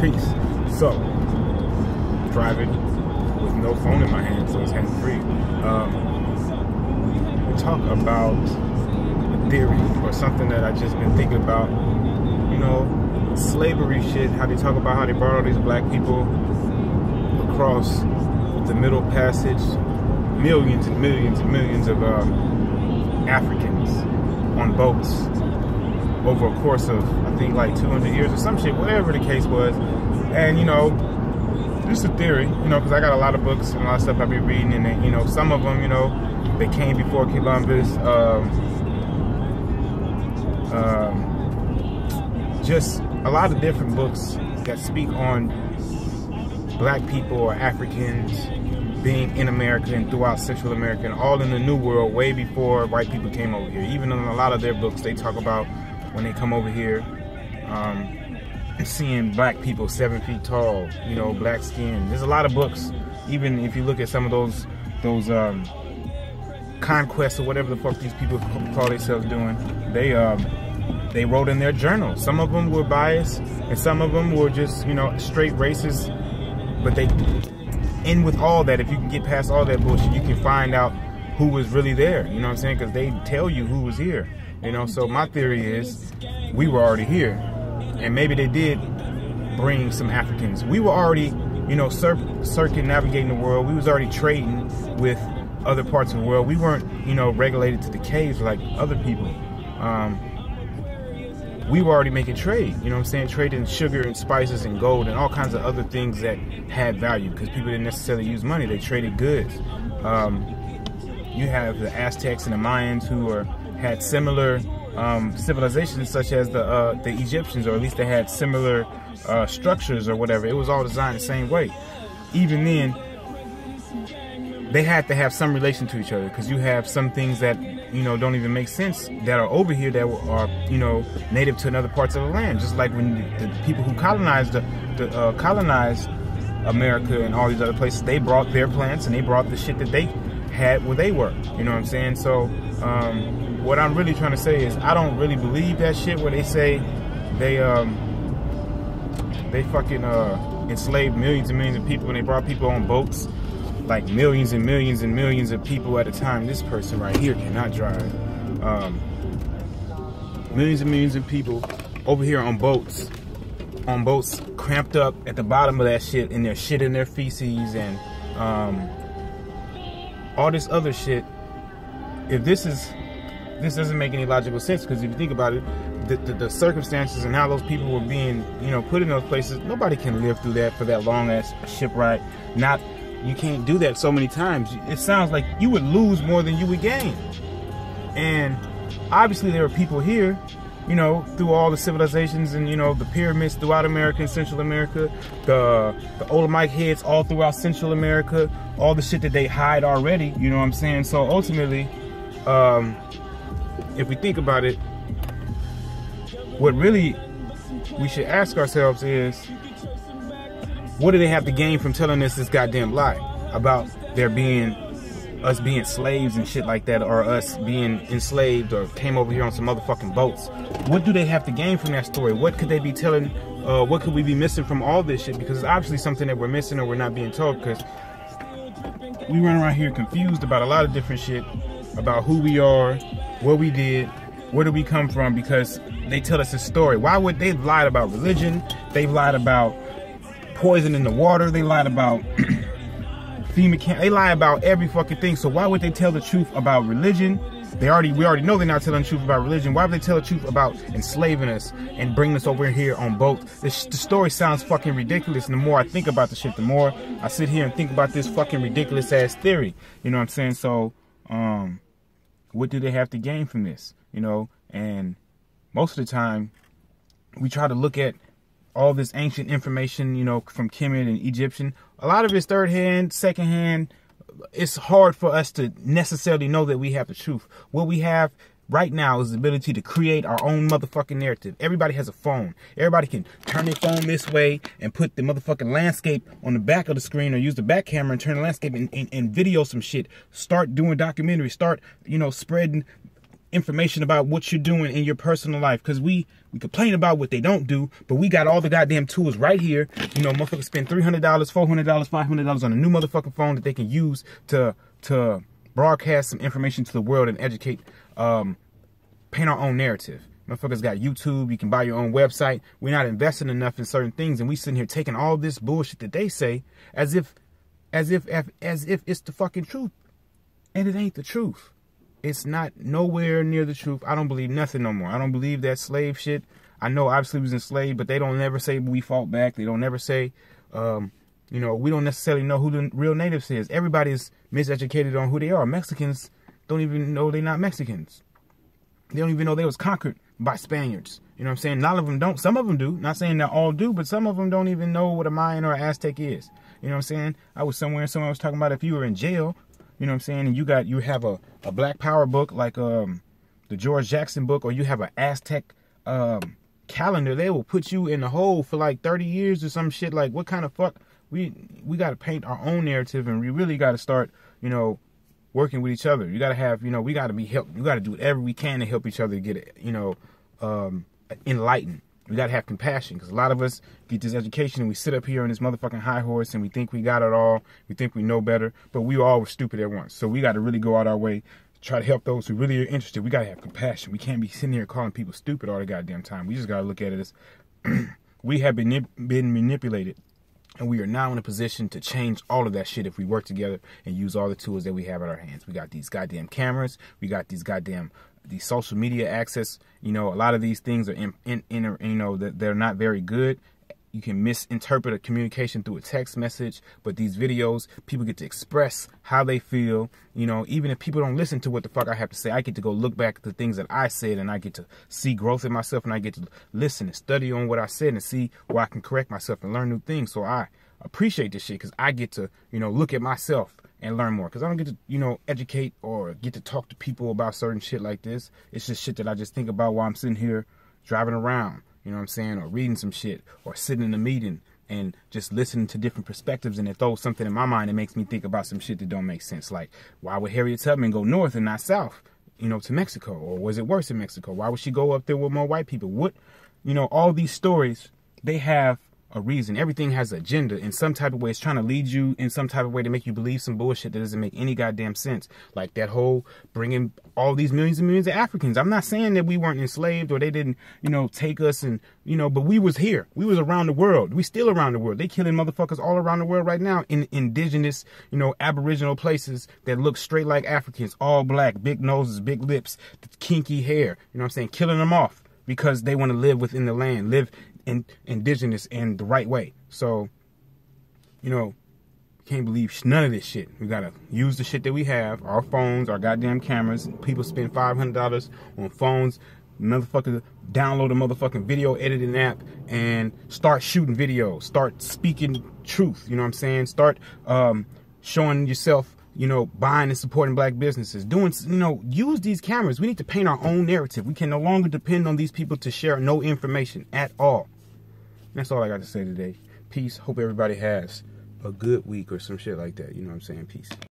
streets. So, driving with no phone in my hand, so it's hands-free. We talk about a theory or something that I just been thinking about. You know, slavery shit. How they talk about how they brought all these black people across the Middle Passage, millions and millions and millions of Africans on boats over a course of, I think, like 200 years or some shit, whatever the case was. And, you know, just a theory, you know, because I got a lot of books and a lot of stuff I've been reading, and then, you know, some of them, you know, they came before Columbus. Just a lot of different books that speak on black people or Africans being in America and throughout Central America and all in the New World way before white people came over here. Even in a lot of their books, they talk about when they come over here, seeing black people 7 feet tall, you know, black skin. There's a lot of books. Even if you look at some of those conquests or whatever the fuck these people call themselves doing, they wrote in their journals. Some of them were biased, and some of them were just, you know, straight racist. But they end with all that. If you can get past all that bullshit, you can find out who was really there. You know what I'm saying? Because they tell you who was here. You know, so my theory is we were already here, and maybe they did bring some Africans. We were already, you know, circumnavigating the world. We was already trading with other parts of the world. We weren't, you know, regulated to the caves like other people. We were already making trade, you know what I'm saying? Trading sugar and spices and gold and all kinds of other things that had value, because people didn't necessarily use money. They traded goods. You have the Aztecs and the Mayans who had similar civilizations, such as the Egyptians, or at least they had similar structures or whatever. It was all designed the same way. Even then, they had to have some relation to each other, because you have some things that, you know, don't even make sense that are over here that are, you know, native to another parts of the land. Just like when the people who colonized colonized America and all these other places, they brought their plants and they brought the shit that they had where they were. You know what I'm saying? So what I'm really trying to say is I don't really believe that shit where they say they fucking enslaved millions and millions of people and they brought people on boats. Like millions and millions and millions of people at a time. This person right here cannot drive. Millions and millions of people over here on boats cramped up at the bottom of that shit, and they're shitting their feces and all this other shit. If this doesn't make any logical sense, because if you think about it, the circumstances and how those people were being, you know, put in those places, nobody can live through that for that long ass ship ride. You can't do that so many times. It sounds like you would lose more than you would gain. And obviously there are people here, you know, through all the civilizations and, you know, the pyramids throughout America and Central America, the Olamite heads all throughout Central America, all the shit that they hide already, you know what I'm saying? So ultimately, if we think about it, what really we should ask ourselves is, what do they have to gain from telling us this goddamn lie about us being slaves and shit like that, or us being enslaved or came over here on some motherfucking boats? What do they have to gain from that story? What could they be telling? What could we be missing from all this shit? Because it's obviously something that we're missing or we're not being told, because we run around here confused about a lot of different shit, about who we are, what we did, where do we come from, because they tell us a story. Why would they lie about religion? They've lied about poison in the water. They lied about they lie about every fucking thing. So why would they tell the truth about religion? We already know they're not telling the truth about religion. Why would they tell the truth about enslaving us and bringing us over here on boats? The story sounds fucking ridiculous. And the more I think about the shit, the more I sit here and think about this fucking ridiculous ass theory. You know what I'm saying? So what do they have to gain from this? You know, and most of the time we try to look at all this ancient information, you know, from Kemet and Egyptian. A lot of it's third hand, second hand. It's hard for us to necessarily know that we have the truth. What we have right now is the ability to create our own motherfucking narrative. Everybody has a phone. Everybody can turn their phone this way and put the motherfucking landscape on the back of the screen, or use the back camera and turn the landscape and video some shit. Start doing documentaries. Start, you know, spreading information about what you're doing in your personal life. Because we complain about what they don't do, but we got all the goddamn tools right here. You know, motherfuckers spend $300, $400, $500 on a new motherfucking phone that they can use to broadcast some information to the world and educate, paint our own narrative. Motherfuckers got YouTube. You can buy your own website. We're not investing enough in certain things, and we sitting here taking all this bullshit that they say as if it's the fucking truth, and it ain't the truth. It's not nowhere near the truth. I don't believe nothing no more. I don't believe that slave shit. I know obviously we was enslaved, but they don't never say we fought back. They don't never say, you know, we don't necessarily know who the real natives is. Everybody's miseducated on who they are. Mexicans don't even know they're not Mexicans. They don't even know they was conquered by Spaniards. You know what I'm saying? None of them don't. Some of them do. Not saying they all do, but some of them don't even know what a Mayan or an Aztec is. You know what I'm saying? I was somewhere and someone was talking about if you were in jail, you know what I'm saying, and you have a Black Power book like the George Jackson book, or you have an Aztec calendar, they will put you in the hole for like 30 years or some shit. Like, what kind of fuck? We got to paint our own narrative, and we really got to start, you know, working with each other. You got to have, you know, we got to be help. We got to do whatever we can to help each other get, you know, enlightened. We got to have compassion, because a lot of us get this education and we sit up here on this motherfucking high horse and we think we got it all. We think we know better, but we all were stupid at once. So we got to really go out our way to try to help those who really are interested. We got to have compassion. We can't be sitting here calling people stupid all the goddamn time. We just got to look at it as we have been manipulated, and we are now in a position to change all of that shit if we work together and use all the tools that we have at our hands. We got these goddamn cameras. We got these goddamn the social media access. You know, a lot of these things are you know, that they're not very good. You can misinterpret a communication through a text message, but these videos, people get to express how they feel. You know, even if people don't listen to what the fuck I have to say, I get to go look back at the things that I said, and I get to see growth in myself, and I get to listen and study on what I said and see where I can correct myself and learn new things. So I appreciate this shit, because I get to, you know, look at myself and learn more, because I don't get to, you know, educate or get to talk to people about certain shit like this. It's just shit that I just think about while I'm sitting here driving around, you know what I'm saying, or reading some shit, or sitting in a meeting and just listening to different perspectives, and it throws something in my mind that makes me think about some shit that don't make sense. Like, why would Harriet Tubman go north and not south, you know, to Mexico? Or was it worse in Mexico? Why would she go up there with more white people? What, you know, all these stories, they have a reason. Everything has an agenda in some type of way. It's trying to lead you in some type of way to make you believe some bullshit that doesn't make any goddamn sense. Like that whole bringing all these millions and millions of Africans. I'm not saying that we weren't enslaved or they didn't, you know, take us, and, you know, but we was here. We was around the world. We still around the world. They killing motherfuckers all around the world right now in indigenous, you know, aboriginal places that look straight like Africans, all black, big noses, big lips, kinky hair. You know what I'm saying? Killing them off because they want to live within the land, live indigenous and the right way. So, you know, can't believe none of this shit. We gotta use the shit that we have, our phones, our goddamn cameras. People spend $500 on phones. Motherfucker, download a motherfucking video editing app and start shooting videos. Start speaking truth. You know what I'm saying? Start showing yourself, you know, buying and supporting black businesses. Doing, you know, use these cameras. We need to paint our own narrative. We can no longer depend on these people to share no information at all. That's all I got to say today. Peace. Hope everybody has a good week or some shit like that. You know what I'm saying? Peace.